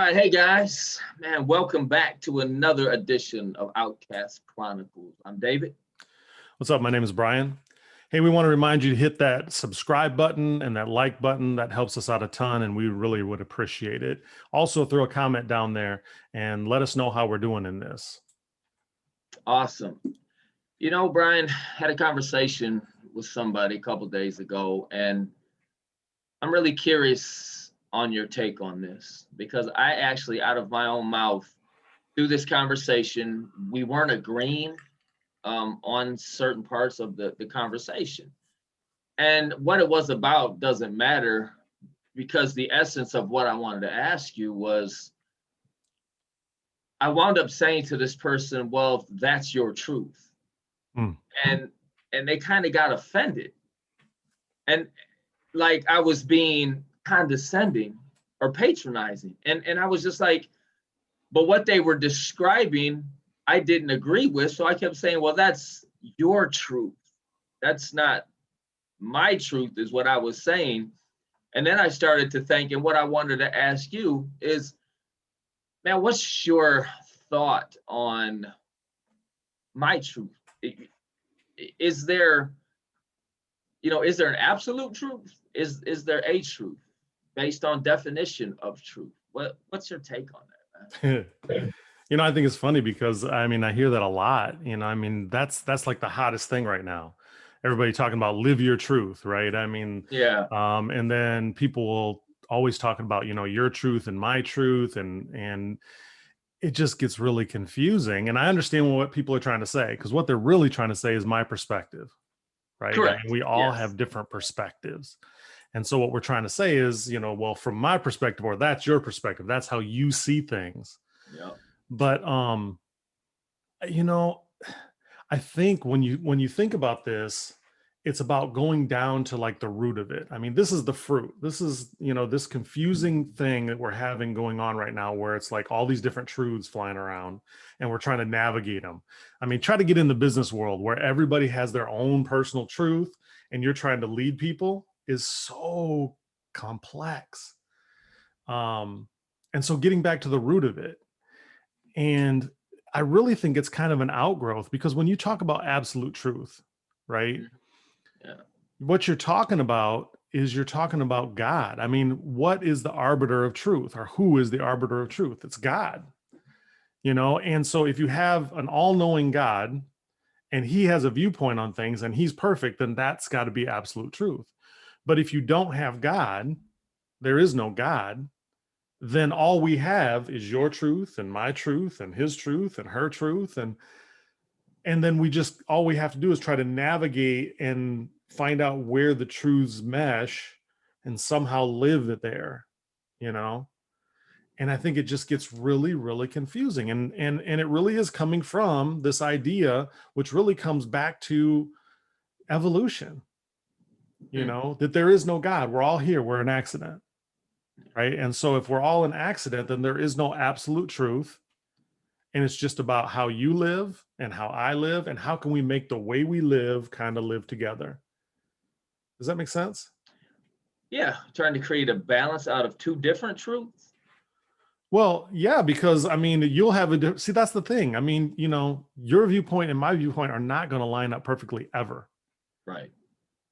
right, hey guys, man, welcome back to another edition of Outcast Chronicles. I'm David. What's up? My name is Brian. Hey, we want to remind you to hit that subscribe button and that like button. That helps us out a ton, and we really would appreciate it. Also, throw a comment down there and let us know how we're doing in this. Awesome. You know, Brian, had a conversation with somebody a couple days ago, and I'm really curious on your take on this because I actually, out of my own mouth, through this conversation, we weren't agreeing on certain parts of the conversation. And what it was about doesn't matter because the essence of what I wanted to ask you was I wound up saying to this person, well, that's your truth. Mm. And they kind of got offended. And like I was being condescending or patronizing. And I was just like, but what they were describing, I didn't agree with. So I kept saying, well, that's your truth. That's not my truth, is what I was saying. And then I started to think, and what I wanted to ask you is, man, what's your thought on my truth? Is there, is there an absolute truth? Is there a truth based on definition of truth? What's your take on that, man? I think it's funny because I hear that a lot. That's like the hottest thing right now. Everybody talking about live your truth, right? Yeah. And then people will always talking about, your truth and my truth, and it just gets really confusing. And I understand what people are trying to say, because what they're really trying to say is my perspective, right? Correct. We all Yes. have different perspectives. And so what we're trying to say is, well, from my perspective, or that's your perspective, that's how you see things. Yeah. But I think when you think about this, it's about going down to like the root of it. This is the fruit. This is, this confusing thing that we're having going on right now, where it's like all these different truths flying around and we're trying to navigate them. Try to get in the business world where everybody has their own personal truth and you're trying to lead people is so complex. And so getting back to the root of it, and I really think it's kind of an outgrowth, because when you talk about absolute truth, right? Yeah. What you're talking about is you're talking about God. What is the arbiter of truth, or who is the arbiter of truth? It's God, And so if you have an all-knowing God and he has a viewpoint on things and he's perfect, then that's got to be absolute truth. But if you don't have God, there is no God, then all we have is your truth and my truth and his truth and her truth. And then all we have to do is try to navigate and find out where the truths mesh and somehow live it there, And I think it just gets really, really confusing. And it really is coming from this idea, which really comes back to evolution, that there is no God. We're all here. We're an accident. Right. And so if we're all an accident, then there is no absolute truth. And it's just about how you live and how I live, and how can we make the way we live kind of live together. Does that make sense? Yeah. Trying to create a balance out of two different truths. Well, yeah, because you'll have see, that's the thing. Your viewpoint and my viewpoint are not going to line up perfectly ever. Right.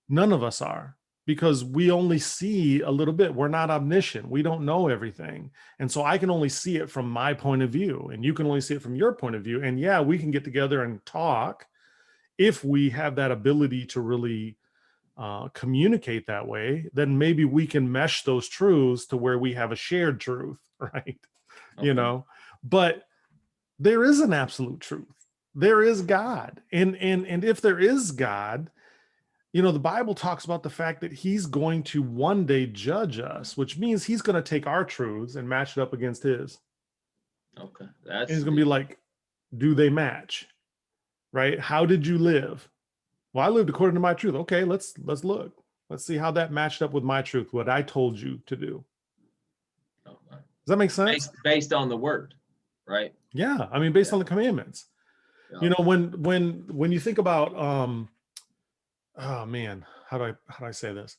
None of us are. Because we only see a little bit. We're not omniscient. We don't know everything. And so I can only see it from my point of view, and you can only see it from your point of view. And yeah, we can get together and talk if we have that ability to really communicate that way. Then maybe we can mesh those truths to where we have a shared truth, right? Okay. But there is an absolute truth. There is God. And if there is God, the Bible talks about the fact that he's going to one day judge us, which means he's going to take our truths and match it up against his. Okay. And he's going to be like, do they match? Right? How did you live? Well, I lived according to my truth. Okay, let's look. Let's see how that matched up with my truth, what I told you to do. Okay. Does that make sense? Based on the word, right? Yeah. Based on the commandments. Yeah. When you think about oh man, how do I say this?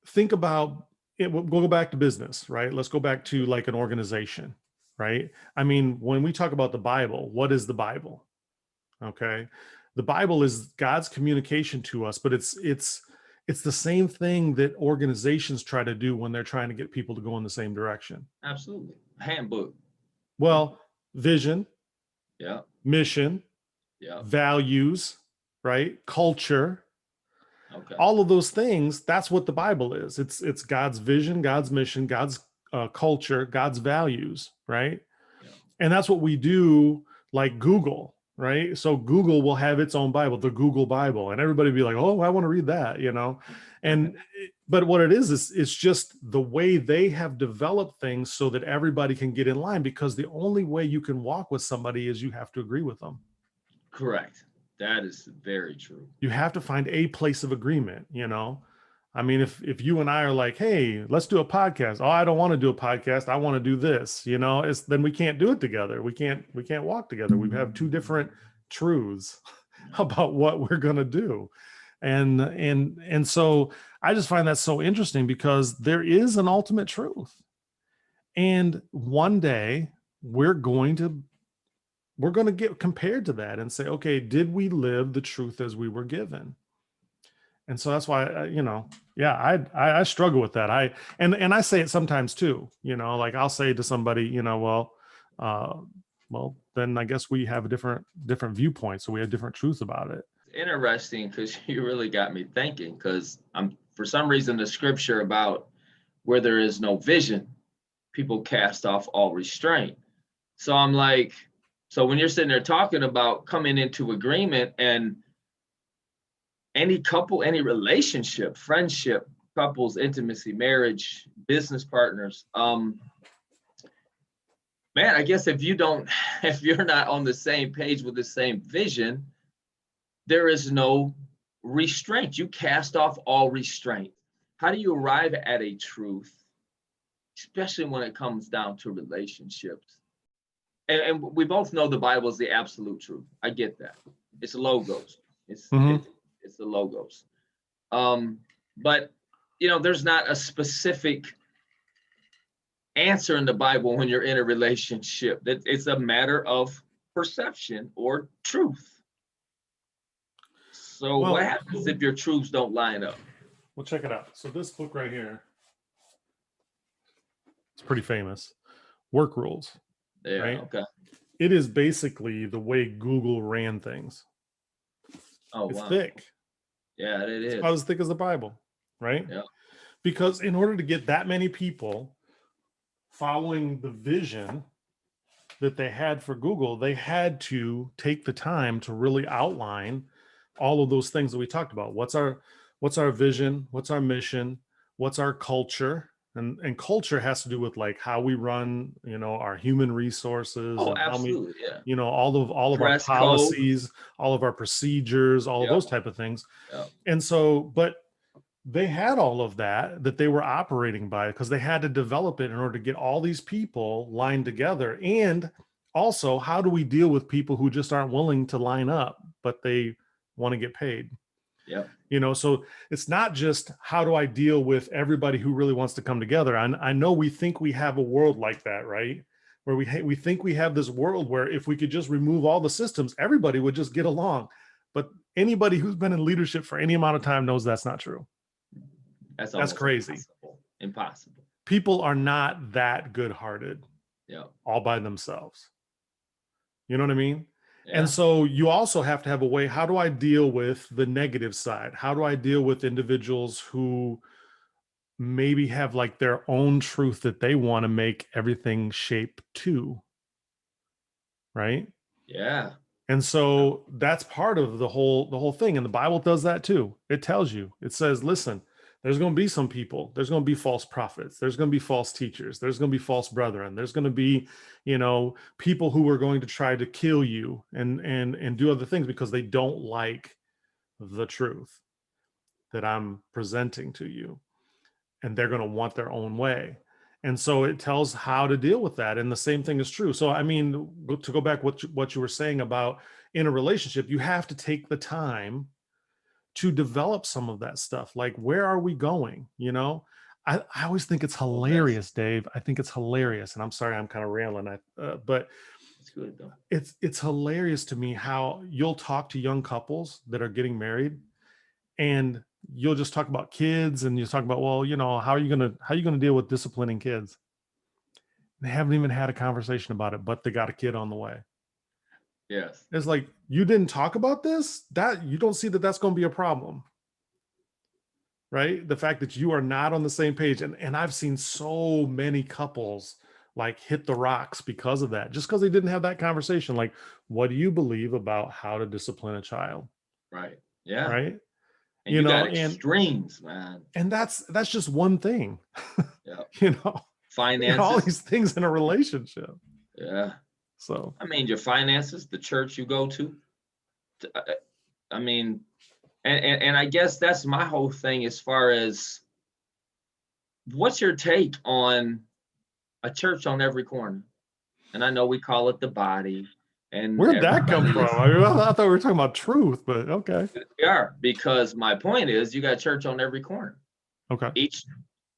Think about we'll go back to business, right? Let's go back to like an organization, right? I mean, when we talk about the Bible, what is the Bible? Okay. The Bible is God's communication to us, but it's the same thing that organizations try to do when they're trying to get people to go in the same direction. Absolutely. Handbook. Well, vision, Yeah. mission, Yeah. values, right? Culture, Okay. all of those things, that's what the Bible is. It's God's vision, God's mission, God's culture, God's values, right? Yeah. And that's what we do, like Google, right? So Google will have its own Bible, the Google Bible, and everybody will be like, oh, I want to read that, you know? And, but what it is it's just the way they have developed things so that everybody can get in line, because the only way you can walk with somebody is you have to agree with them. Correct. That is very true. You have to find a place of agreement, you know? I mean, if you and I are like, hey, let's do a podcast. Oh, I don't want to do a podcast. I want to do this, you know, then we can't do it together. We can't walk together. We have two different truths about what we're going to do. And so I just find that so interesting, because there is an ultimate truth. And one day we're going to get compared to that and say, okay, did we live the truth as we were given? And so that's why, I struggle with that. And I say it sometimes too, you know, like I'll say to somebody, you know, well, then I guess we have a different viewpoint. So we have different truths about it. Interesting, because you really got me thinking, because for some reason, the scripture about where there is no vision, people cast off all restraint. So I'm like, so when you're sitting there talking about coming into agreement, and any couple, any relationship, friendship, couples, intimacy, marriage, business partners, man, I guess if you're not on the same page with the same vision, there is no restraint. You cast off all restraint. How do you arrive at a truth, especially when it comes down to relationships? And we both know the Bible is the absolute truth. I get that. It's logos. It's the logos. But there's not a specific answer in the Bible when you're in a relationship. That it's a matter of perception or truth. So what happens if your truths don't line up? Well, check it out. So this book right here, it's pretty famous. Work Rules. Yeah. Right? Okay. It is basically the way Google ran things. Oh, it's wow. thick. Yeah, it is. It's about as thick as the Bible, right? Yeah. Because in order to get that many people following the vision that they had for Google, they had to take the time to really outline all of those things that we talked about. What's our vision? What's our mission? What's our culture? And culture has to do with like how we run, our human resources. Oh, and absolutely. Yeah. All of our policies, code, all of our procedures, all of those type of things. Yeah. And so, but they had all of that they were operating by, because they had to develop it in order to get all these people lined together. And also, how do we deal with people who just aren't willing to line up, but they want to get paid? Yeah. So it's not just how do I deal with everybody who really wants to come together. I know we think we have a world like that, right? Where we think we have this world where if we could just remove all the systems, everybody would just get along. But anybody who's been in leadership for any amount of time knows that's not true. That's crazy. Impossible. People are not that good-hearted. Yeah. All by themselves. You know what I mean? Yeah. And so you also have to have a way, how do I deal with the negative side? How do I deal with individuals who maybe have like their own truth that they want to make everything shape to? Right? Yeah. And so that's part of the whole thing. And the Bible does that too. It tells you, it says, listen, there's going to be some people, there's going to be false prophets, there's going to be false teachers, there's going to be false brethren, there's going to be, people who are going to try to kill you and do other things because they don't like the truth that I'm presenting to you. And they're going to want their own way. And so it tells how to deal with that. And the same thing is true. So, I mean, to go back what you were saying about in a relationship, you have to take the time to develop some of that stuff. Like, where are we going? I always think it's hilarious, Dave. I think it's hilarious, and I'm sorry I'm kind of rambling. But It's good though. it's hilarious to me how you'll talk to young couples that are getting married, and you'll just talk about kids, and you talk about, well, how are you gonna deal with disciplining kids? They haven't even had a conversation about it, but they got a kid on the way. Yes. It's like, you didn't talk about this, that you don't see that that's going to be a problem, right? The fact that you are not on the same page. And I've seen so many couples like hit the rocks because of that, just because they didn't have that conversation. Like, what do you believe about how to discipline a child? Right. Yeah. Right. And you got extremes, man. And that's just one thing. Yeah. Finances, all these things in a relationship. Yeah. So, I mean, your finances, the church you go to. I mean, and I guess that's my whole thing as far as what's your take on a church on every corner? And I know we call it the body. And where'd that come from? I thought we were talking about truth, but okay. We are, because my point is you got church on every corner. Okay.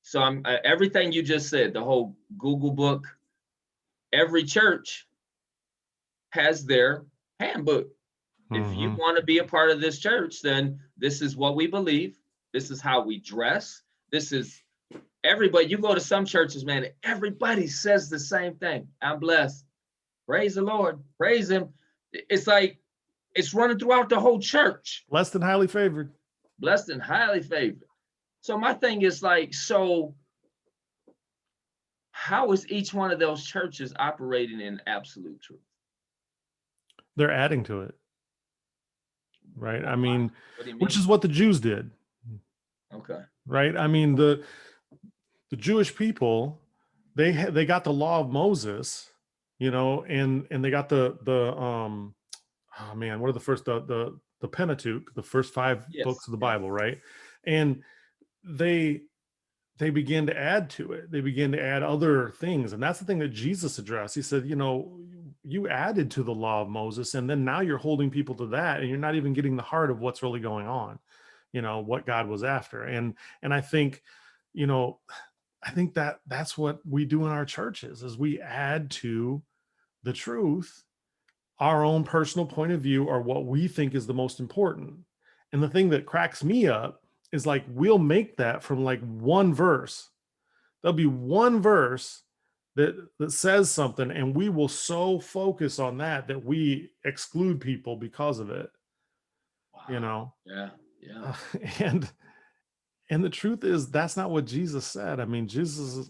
So I'm everything you just said, the whole Google book, every church has their handbook. If you want to be a part of this church, then this is what we believe. This is how we dress. This is everybody. You go to some churches, man, everybody says the same thing. I'm blessed. Praise the Lord. Praise him. It's like it's running throughout the whole church. Blessed and highly favored. Blessed and highly favored. So my thing is like, so how is each one of those churches operating in absolute truth? They're adding to it. Right. I mean, what do you mean? Which is what the Jews did. Okay. Right. I mean, the Jewish people, they got the law of Moses, and they got the oh man, what are the first the Pentateuch, the first 5 books of the Bible, right? And they began to add to it. They began to add other things. And that's the thing that Jesus addressed. He said, you added to the law of Moses, and then now you're holding people to that, and you're not even getting the heart of what's really going on, what God was after. And I think, I think that that's what we do in our churches, is we add to the truth our own personal point of view, or what we think is the most important. And the thing that cracks me up is like, we'll make that from like one verse. There'll be one verse that says something, and we will so focus on that we exclude people because of it. Wow. Yeah. And the truth is, that's not what Jesus said. I mean, Jesus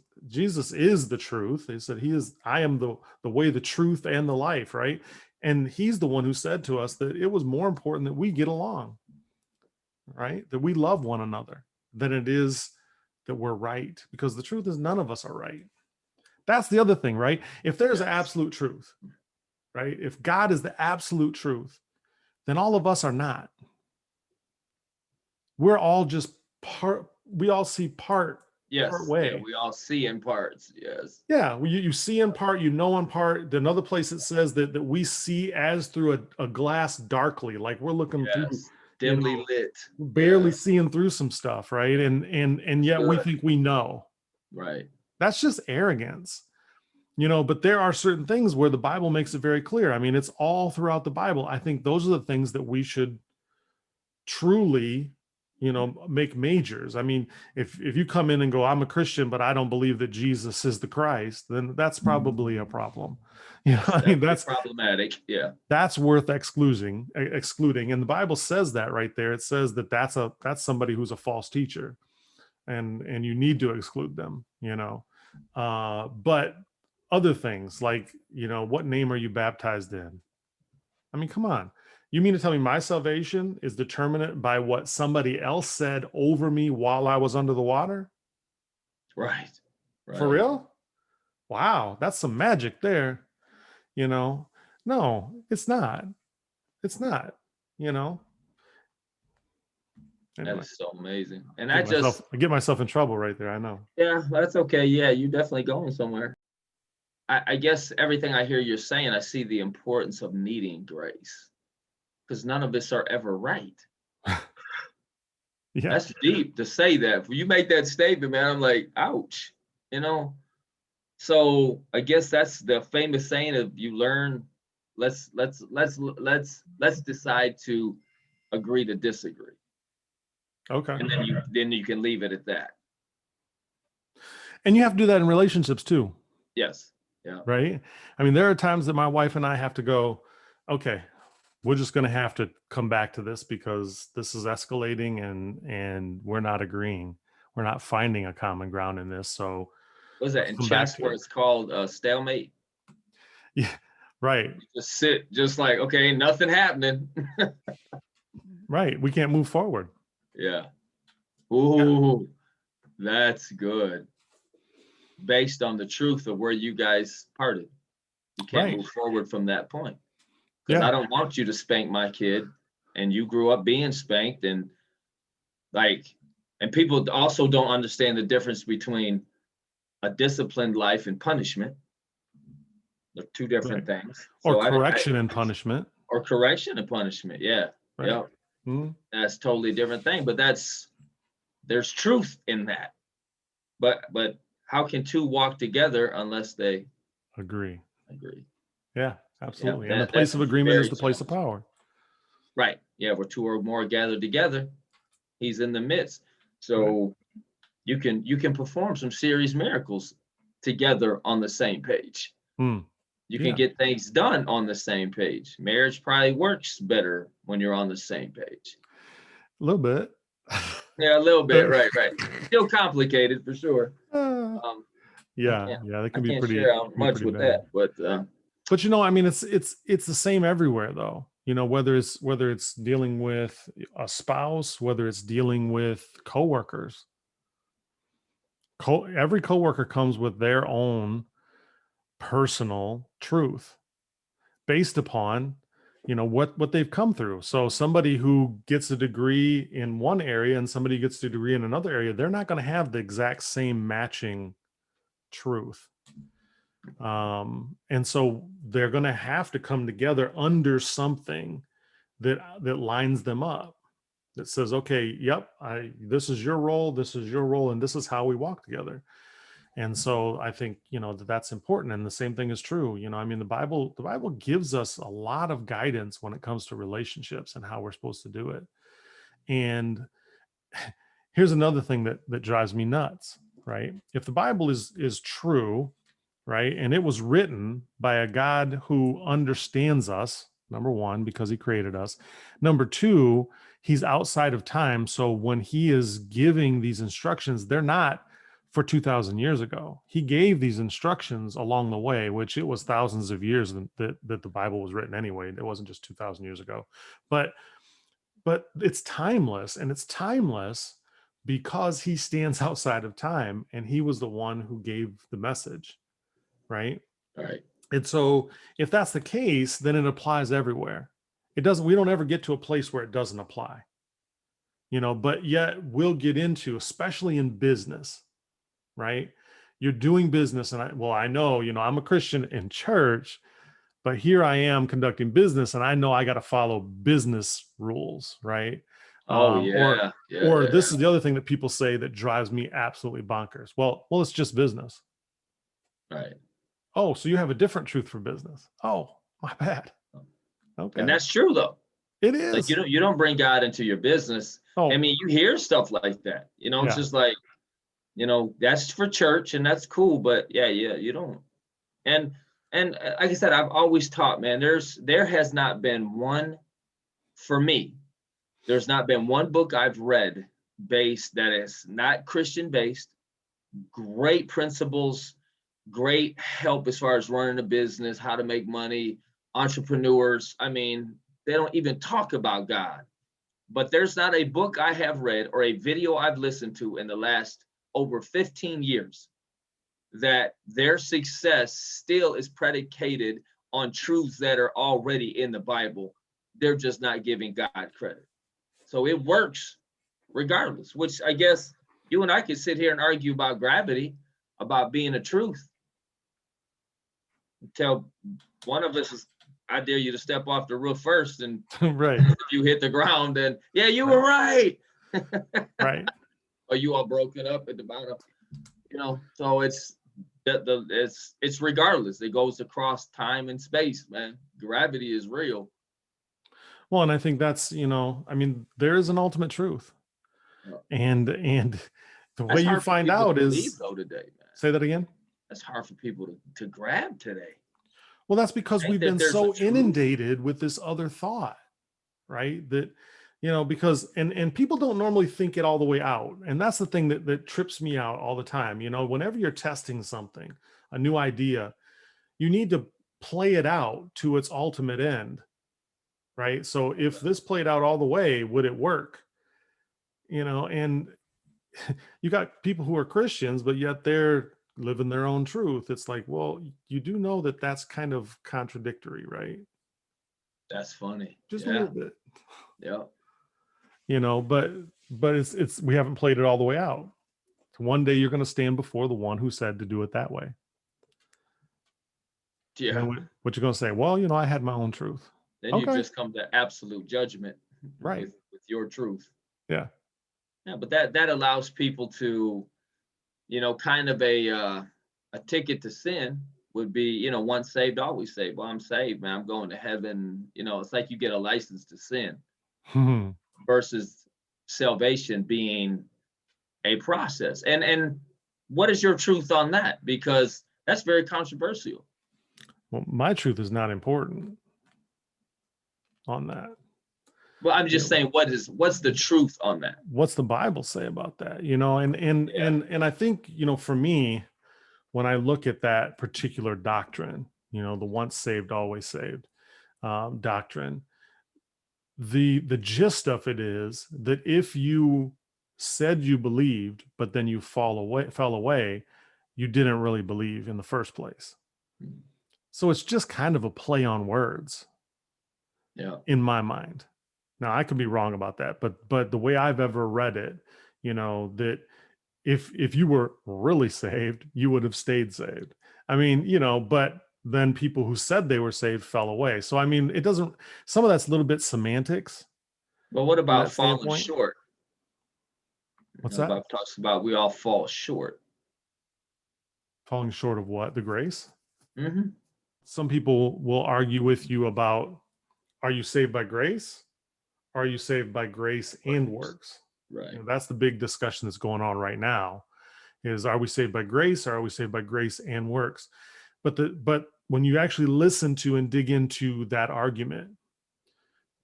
is the truth. He said, I am the way, the truth, and the life, right? And he's the one who said to us that it was more important that we get along, right? That we love one another than it is that we're right, because the truth is none of us are right. That's the other thing, right? If there's absolute truth, right? If God is the absolute truth, then all of us are not. We're all just part. We all see part. Part way. Yeah, we all see in parts. Yes. Yeah, you see in part, know in part. Another place it says that we see as through a glass darkly, like we're looking through dimly lit, barely seeing through some stuff, right? And yet we think we know. Right. That's just arrogance. But there are certain things where the Bible makes it very clear. I mean, it's all throughout the Bible. I think those are the things that we should truly make majors. I mean, if you come in and go, I'm a Christian, but I don't believe that Jesus is the Christ, then that's probably a problem. I mean, that's problematic. Yeah. That's worth excluding. And the Bible says that right there. It says that that's somebody who's a false teacher, and you need to exclude them, but other things like, what name are you baptized in? I mean, come on. You mean to tell me my salvation is determined by what somebody else said over me while I was under the water? Right. For real? Wow, that's some magic there. No, it's not. It's not, Anyway. That is so amazing. And I get myself in trouble right there. I know. Yeah, that's okay. Yeah, you're definitely going somewhere. I guess everything I hear you're saying, I see the importance of needing grace, because none of us are ever right. Yeah. That's deep to say that. When you make that statement, man, I'm like, ouch, you know. So I guess that's the famous saying of you learn. Let's decide to agree to disagree, Okay. and then you can leave it at that. And you have to do that in relationships too, Yes. Yeah. right? I mean, there are times that my wife and I have to go, okay, we're just going to have to come back to this because this is escalating and we're not agreeing. We're not finding a common ground in this. So What's that let's in come back chess to where it. it's called stalemate? Yeah. Right. Just sit, just like, okay, nothing happening. Right. We can't move forward. Yeah. Yeah. Ooh, that's good. Based on the truth of where you guys parted. You can't Right. move forward from that point. Because Yeah. I don't want you to spank my kid, and you grew up being spanked, and like, and people also don't understand the difference between a disciplined life and punishment. They're two different Right. things. Or So correction and punishment. or correction and punishment. Yeah. Right. Yeah. Mhm. That's totally different thing. But there's truth in that. But how can two walk together unless they Agree. agree? Yeah, Yeah, absolutely. And the place that's of agreement is very the place of challenging. power. Right. Yeah, where two or more gathered together, he's in the midst. Right. So you can perform some serious miracles together on the same page. Mm. You can Yeah, get things done on the same page. Marriage probably works better when you're on the same page. a little bit. Yeah, a little bit. Right. Still complicated for sure. Uh, Um, I yeah, can't yeah, that I can be can't pretty share out much with bad. that, but But I mean, it's the same everywhere though. Whether it's dealing with a spouse, whether it's dealing with coworkers. Every coworker comes with their own personal truth based upon what they've come through. So somebody who gets a degree in one area and somebody gets a degree in another area, they're not going to have the exact same matching truth. And so they're going to have to come together under something that lines them up, that says, okay, yep, this is your role, and this is how we walk together. And so I think, that's important. And the same thing is true. I mean, the Bible gives us a lot of guidance when it comes to relationships and how we're supposed to do it. And here's another thing that drives me nuts, right? If the Bible is true, right, and it was written by a God who understands us, number one, because he created us. Number two, he's outside of time. So when he is giving these instructions, they're not for 2,000 years ago. He gave these instructions along the way, which it was thousands of years that the Bible was written anyway. It wasn't just 2,000 years ago. But it's timeless, and it's timeless because he stands outside of time, and he was the one who gave the message, right? right. And so if that's the case, then it applies everywhere. We don't ever get to a place where it doesn't apply, but yet we'll get into, especially in business, right? You're doing business, and I know, I'm a Christian in church, but here I am conducting business, and I know I got to follow business rules, right? Oh Or yeah. this is the other thing that people say that drives me absolutely bonkers. Well, it's just business. Right. Oh, so you have a different truth for business. Oh, my bad. And Okay. that's true though. It Like is. you don't bring God into your business. I Oh, mean, you hear stuff like that. It's yeah. just like, that's for church and that's cool, but yeah, you don't. And like I said, I've always taught, man, there has not been one, for me, there's not been one book I've read that is not Christian based, great principles, great help as far as running a business, how to make money, entrepreneurs. I mean, they don't even talk about God. But there's not a book I have read or a video I've listened to in the last over 15 years that their success still is predicated on truths that are already in the Bible. They're just not giving God credit. So it works regardless, which I guess you and I could sit here and argue about gravity, about being a truth, until one of us is, I dare you to step off the roof first, and Right. if you hit the ground, then yeah, you were right. Right. Are you all broken up at the bottom? So it's regardless. It goes across time and space, man. Gravity is real. Well, and I think that's, I mean, there is an ultimate truth. Yeah. And the way That's you hard for find people out to believe is, though today, man. say that again. That's hard for people to grab today. Well, that's because Think we've that been there's a so truth. inundated with this other thought, right? That, because, and people don't normally think it all the way out. And that's the thing that trips me out all the time. Whenever you're testing something, a new idea, you need to play it out to its ultimate end, right? So if this played out all the way, would it work? And you got people who are Christians, but yet they're living their own truth. It's like, well, you do know that that's kind of contradictory, right? That's funny. Just a Yeah. little bit. Yeah. But it's we haven't played it all the way out. One day you're going to stand before the one who said to do it that way. Yeah. And then what you're going to say? Well, I had my own truth. Then you Okay. just come to absolute judgment, Right. with your truth. Yeah. Yeah, but that allows people to, kind of a ticket to sin would be, once saved, always saved. Well, I'm saved, man. I'm going to heaven. It's like you get a license to sin versus salvation being a process. And what is your truth on that? Because that's very controversial. Well, my truth is not important on that. Well, I'm just saying, what's the truth on that? What's the Bible say about that? And I think, for me, when I look at that particular doctrine, the once saved, always saved doctrine, the gist of it is that if you said you believed, but then you fell away, you didn't really believe in the first place. So it's just kind of a play on words. Yeah. In my mind. Now I could be wrong about that, but the way I've ever read it, that if you were really saved, you would have stayed saved. I mean, but then people who said they were saved fell away. So I mean, some of that's a little bit semantics. But what about falling short? What's The that? Bible talks about we all fall short. Falling short of what? The grace? Mm-hmm. Some people will argue with you about, are you saved by grace? Are you saved by grace and works? Right. That's the big discussion that's going on right now, is are we saved by grace, or are we saved by grace and works? But when you actually listen to and dig into that argument,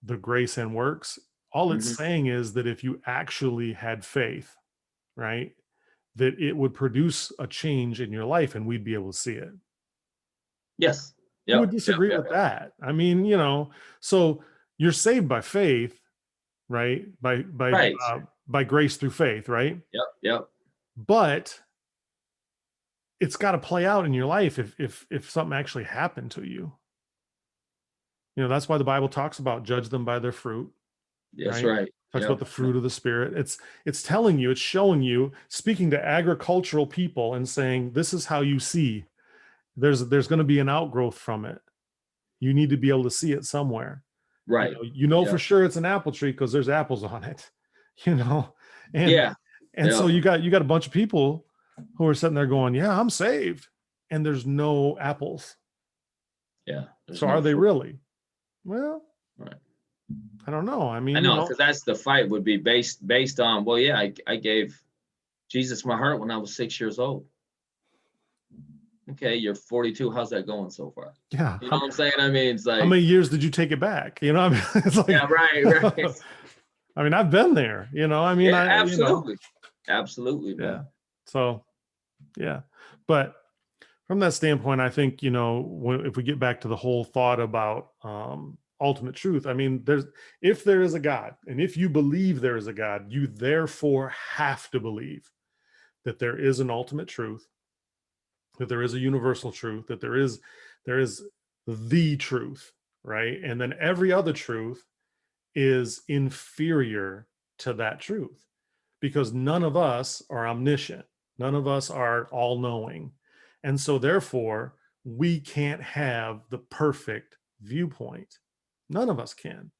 the grace and works, all it's saying is that if you actually had faith, right, that it would produce a change in your life and we'd be able to see it. Yes. Yep. Who would disagree with that? I mean, so you're saved by faith, right? By grace through faith, right? Yep. But it's got to play out in your life if something actually happened to you. That's why the Bible talks about judge them by their fruit. That's right. Talks about the fruit of the Spirit. It's telling you, it's showing you, speaking to agricultural people and saying, this is how you see. There's going to be an outgrowth from it. You need to be able to see it somewhere. Right. For sure it's an apple tree because there's apples on it. And so you got a bunch of people who are sitting there going, yeah, I'm saved, and there's no apples. Yeah. So are they really? Well, right. I don't know. I mean, I know, because that's the fight would be based on, well, yeah, I gave Jesus my heart when I was 6 years old. Okay, you're 42. How's that going so far? Yeah. You know what I'm saying? I mean, it's like, how many years did you take it back? I mean, it's like, yeah, right. I mean, I've been there, I mean, yeah, absolutely. Absolutely, man. Yeah. So, yeah. But from that standpoint, I think, if we get back to the whole thought about ultimate truth, I mean, if there is a God, and if you believe there is a God, you therefore have to believe that there is an ultimate truth, that there is a universal truth, that there is the truth, right? And then every other truth is inferior to that truth, because none of us are omniscient. None of us are all-knowing. And so therefore, we can't have the perfect viewpoint. None of us can.